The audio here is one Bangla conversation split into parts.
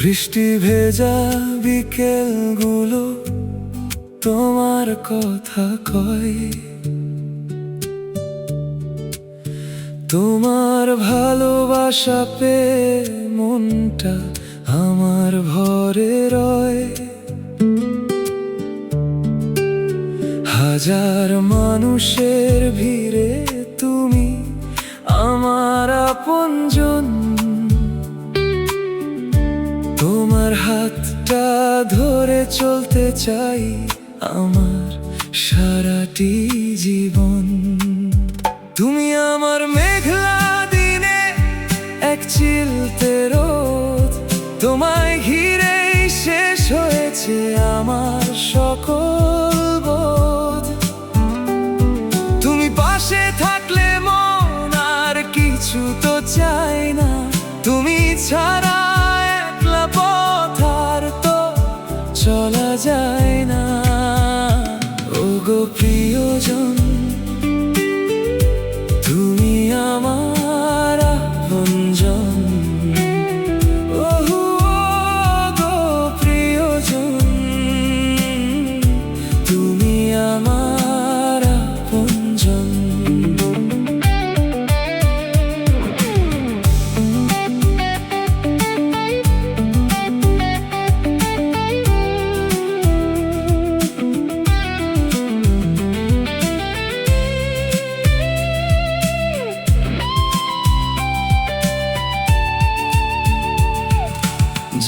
বৃষ্টি ভেজা বিকেলগুলো তোমার কথা কয়, তোমার ভালোবাসা পেয়ে মনটা আমার ভরে রয়। হাজার মানুষের ভিড়ে তুমি আমার আপনজন, তোমার হাতটা ধরে চলতে চাই আমার সারাটি জীবন। তুমি আমার মেঘলা দিনে এক চিলতে রোদ, তোমায় ঘিরেই শেষ হয়েছে আমার সকল বোধ। তুমি পাশে থাকলে মন আর কিছু তো চাই না, তুমি ছাড়া একলা পথ আর তো চলা যায় না। ওগো প্রিয়জন, তুমি আমার আপনজন। ওগো প্রিয়জন, তুমি আমার আপনজন।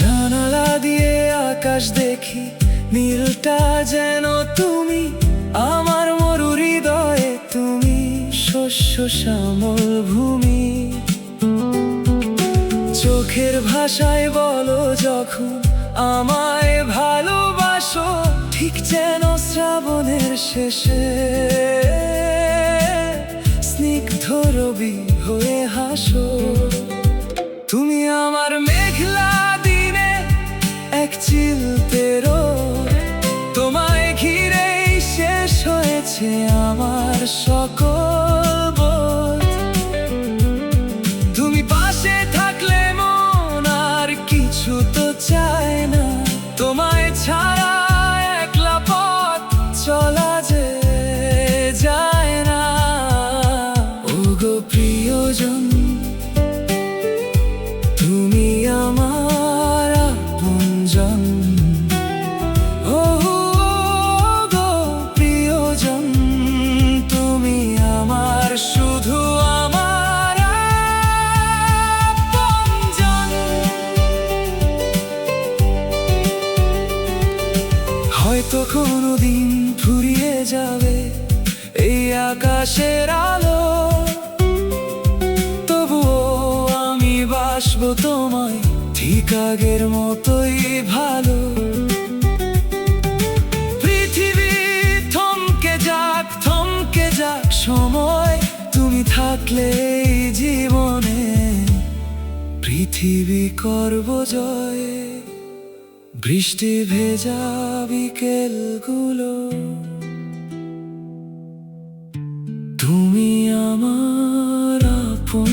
জানালা দিয়ে আকাশ দেখি, নীলটা যেন তুমি, আমার মরু হৃদয়ে তুমি শস্য শ্যামল ভূমি। চোখের ভাষায় বলো যখন আমায় ভালোবাসো, ঠিক যেন শ্রাবণের শেষে স্নিগ্ধ রবি হয়ে হাসো। তুমি আমার মেঘলা দিনে এক চিলতে রোদ, তোমায় ঘিরেই শেষ হয়েছে আমার সকল বোধ। তুমি পাশে থাকলে মন আর কিছু তো চায় না, তোমায় ছাড়া একলা পথ চলা যে যায় না। ওগো প্রিয়জন, তুমি আমার আপনজন। ওগো প্রিয়জন, তুমি আমার শুধু আমার আপনজন। হয়তো কোনোদিন ফুরিয়ে যাবে এই আকাশের আলো, বাসবো তোমায় ঠিক আগের মতোই ভালো। পৃথিবী থমকে যাক সময়, তুমি থাকলে এই জীবনে পৃথিবী করব জয়। বৃষ্টি ভেজা বিকেলগুলো তুমি আমার আপন।